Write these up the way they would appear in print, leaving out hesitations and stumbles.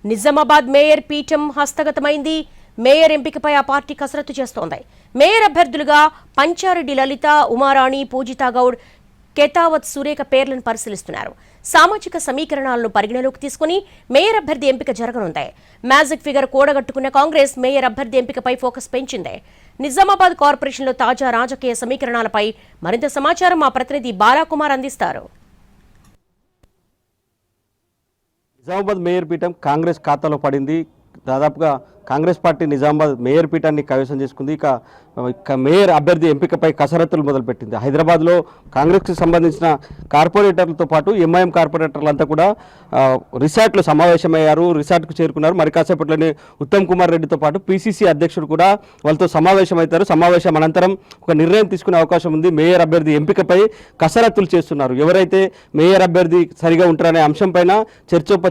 Nizamabad mayor పీఠం హస్తగతమైంది. Mayor ఎంపికపై ఆ పార్టీ కసరత్తు చేస్తోంది. మేయర్ అభ్యర్థులుగా పంచారెడ్డి లలిత, ఉమారాణి, పూజితా గౌడ్, కేతావత్ సురేఖ పేర్లను పరిశీలిస్తున్నారు. సామాజిక సమీకరణాలను పరిగణలోకి తీసుకుని మేయర్ అభ్యర్థి ఎంపిక జరగనుంది. మ్యాజిక్ ఫిగర్ కూడగట్టుకున్న కాంగ్రెస్ మేయర్ అభ్యర్థి ఎంపికపై ఫోకస్ పెంచింది. నిజామాబాద్ కార్పొరేషన్లో తాజా రాజకీయ సమీకరణాలపై మరింత సమాచారం మా ప్రతినిధి బాలాకుమార్ అందిస్తారు. నిజామాబాద్ మేయర్ పీఠం కాంగ్రెస్ ఖాతాలో పడింది. దాదాపుగా కాంగ్రెస్ పార్టీ నిజామాబాద్ మేయర్ పీఠాన్ని కైవసం చేసుకుంది. ఇక మేయర్ అభ్యర్థి ఎంపికపై కసరత్తులు మొదలుపెట్టింది. హైదరాబాద్లో కాంగ్రెస్కి సంబంధించిన కార్పొరేటర్లతో పాటు ఎంఐఎం కార్పొరేటర్లంతా కూడా రిసార్ట్లో సమావేశమయ్యారు, రిసార్ట్కు చేరుకున్నారు. మరి కాసేపట్లోనే ఉత్తమ్ కుమార్ రెడ్డితో పాటు పిసిసి అధ్యక్షుడు కూడా వాళ్ళతో సమావేశమవుతారు. సమావేశం అనంతరం ఒక నిర్ణయం తీసుకునే అవకాశం ఉంది. మేయర్ అభ్యర్థి ఎంపికపై కసరత్తులు చేస్తున్నారు. ఎవరైతే మేయర్ అభ్యర్థి సరిగా ఉంటారనే అంశంపైన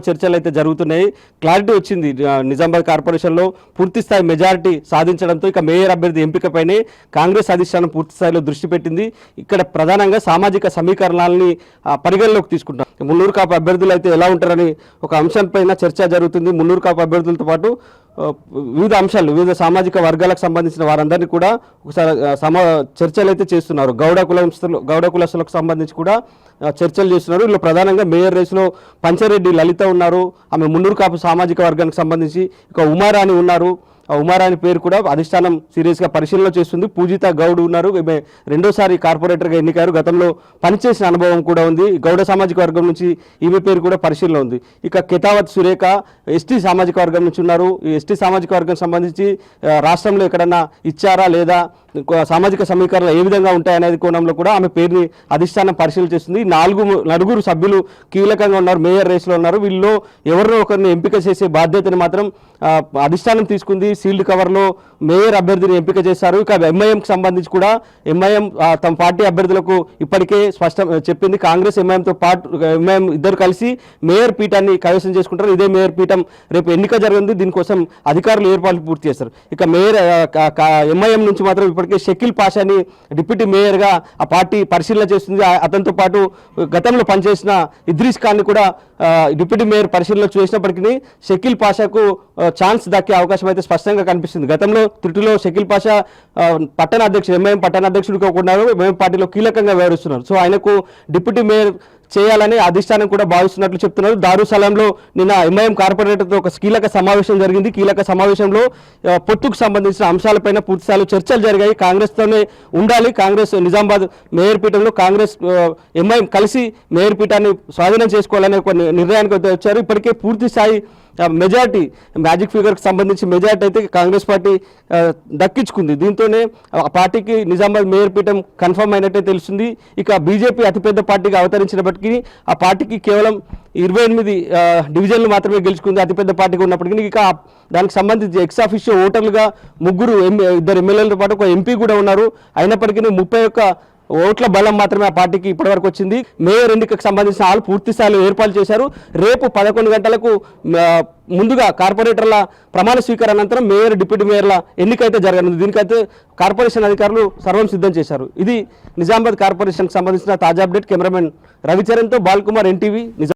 చర్చలు అయితే జరుగుతున్నాయి. క్లారిటీ వచ్చింది. నిజామాబాద్ కార్పొరేషన్లో పూర్తిస్థాయి మెజారిటీ సాధించడంతో ఇక మేయర్ అభ్యర్థి ఎంపికపైనే కాంగ్రెస్ అధిష్టానం పూర్తి స్థాయిలో దృష్టి పెట్టింది. ఇక్కడ ప్రధానంగా సామాజిక సమీకరణాలని పరిగణలోకి తీసుకుంటాం. మున్నూరు కాపు అభ్యర్థులు అయితే ఎలా ఉంటారని ఒక అంశంపైన చర్చ జరుగుతుంది. మున్నూరు కాపు అభ్యర్థులతో పాటు వివిధ అంశాలు, వివిధ సామాజిక వర్గాలకు సంబంధించిన వారందరినీ కూడా ఒకసారి చర్చలు అయితే చేస్తున్నారు. గౌడ కులస్తులకు సంబంధించి కూడా చర్చలు చేస్తున్నారు. వీళ్ళు ప్రధానంగా మేయర్ రేసులో పంచారెడ్డి లలిత ఉన్నారు. ఆమె మున్నూరు కాపు సామాజిక వర్గానికి సంబంధించి ఇక ఉమారాణి ఉన్నారు. ఉమారాణి పేరు కూడా అధిష్టానం సీరియస్గా పరిశీలన చేస్తుంది. పూజితా గౌడ్ ఉన్నారు. రెండోసారి కార్పొరేటర్గా ఎన్నికారు. గతంలో పనిచేసిన అనుభవం కూడా ఉంది. గౌడ సామాజిక వర్గం నుంచి ఈమె పేరు కూడా పరిశీలన ఉంది. ఇక కేతావత్ సురేఖ ఎస్టీ సామాజిక వర్గం నుంచి ఉన్నారు. ఈ ఎస్టీ సామాజిక వర్గం సంబంధించి రాష్ట్రంలో ఎక్కడన్నా ఇచ్చారా లేదా, సామాజిక సమీకరణలు ఏ విధంగా ఉంటాయనేది కోణంలో కూడా ఆమె పేరుని అధిష్టానం పరిశీలన చేస్తుంది. నలుగురు సభ్యులు కీలకంగా ఉన్నారు, మేయర్ రేసులో ఉన్నారు. వీళ్ళలో ఎవరినో ఒకరిని ఎంపిక చేసే బాధ్యతని మాత్రం అధిష్టానం తీసుకుంది. సీల్డ్ కవర్లో మేయర్ అభ్యర్థిని ఎంపిక చేశారు. ఇక ఎంఐఎంకి సంబంధించి కూడా ఎంఐఎం తమ పార్టీ అభ్యర్థులకు ఇప్పటికే స్పష్టం చెప్పింది. కాంగ్రెస్ ఎంఐఎం ఇద్దరు కలిసి మేయర్ పీఠాన్ని కైవసం చేసుకుంటారు. ఇదే మేయర్ పీఠం రేపు ఎన్నిక జరిగింది. దీనికోసం అధికారులు ఏర్పాట్లు పూర్తి చేస్తారు. ఇక మేయర్ ఎంఐఎం నుంచి మాత్రం ఇప్పటికే షకీల్ పాషాని డిప్యూటీ మేయర్గా ఆ పార్టీ పరిశీలన చేస్తుంది. అతనితో పాటు గతంలో పనిచేసిన ఇద్రీస్ ఖాన్ని కూడా డిప్యూటీ మేయర్ పరిశీలన చేసినప్పటికీ షకీల్ పాషాకు ఛాన్స్ దక్కే అవకాశం అయితే స్పష్టంగా కనిపిస్తుంది. గతంలో త్రుటిలో షకీల్ పాషా పట్టణ అధ్యక్షుడు, ఎంఐఎం పట్టణ అధ్యక్షుడిగా ఉన్నారు. ఎంఐఎం పార్టీలో కీలకంగా వ్యవహరిస్తున్నారు. సో ఆయనకు డిప్యూటీ మేయర్ చేయాలని అధిష్టానం కూడా భావిస్తున్నట్లు చెప్తున్నారు. దారుసలాంలో నిన్న ఎంఐఎం కార్పొరేటర్తో ఒక కీలక సమావేశం జరిగింది. కీలక సమావేశంలో పొత్తుకు సంబంధించిన అంశాలపైన పూర్తిస్థాయిలో చర్చలు జరిగాయి. కాంగ్రెస్తోనే ఉండాలి, కాంగ్రెస్ నిజామాబాద్ మేయర్ పీఠంలో కాంగ్రెస్ ఎంఐఎం కలిసి మేయర్ పీఠాన్ని స్వాధీనం చేసుకోవాలనే ఒక నిర్ణయానికి వచ్చారు. ఇప్పటికే పూర్తి స్థాయి మెజార్టీ, మ్యాజిక్ ఫిగర్కి సంబంధించి మెజార్టీ అయితే కాంగ్రెస్ పార్టీ దక్కించుకుంది. దీంతోనే ఆ పార్టీకి నిజామాబాద్ మేయర్ పీఠం కన్ఫర్మ్ అయినట్టే తెలుస్తుంది. ఇక బీజేపీ అతిపెద్ద పార్టీగా అవతరించినప్పటికీ ఆ పార్టీకి కేవలం 28 డివిజన్లు మాత్రమే గెలుచుకుంది. అతిపెద్ద పార్టీగా ఉన్నప్పటికీ ఇక దానికి సంబంధించి ఎక్స్ ఆఫీషియో ఓటర్లుగా ఇద్దరు ఎమ్మెల్యేలతో పాటు ఒక ఎంపీ కూడా ఉన్నారు. అయినప్పటికీ 31 ఓట్ల బలం మాత్రమే ఆ పార్టీకి ఇప్పటివరకు వచ్చింది. మేయర్ ఎన్నికకు సంబంధించిన వాళ్ళు పూర్తి స్థాయిలో ఏర్పాటు చేశారు. రేపు 11 గంటలకు ముందుగా కార్పొరేటర్ల ప్రమాణ స్వీకారం అనంతరం మేయర్, డిప్యూటీ మేయర్ల ఎన్నిక అయితే జరగనుంది. దీనికైతే కార్పొరేషన్ అధికారులు సర్వం సిద్ధం చేశారు. ఇది నిజామాబాద్ కార్పొరేషన్కి సంబంధించిన తాజా అప్డేట్. కెమెరామెన్ రవిచరణ్తో బాల్కుమార్, ఎన్టీవీ, నిజామాబాద్.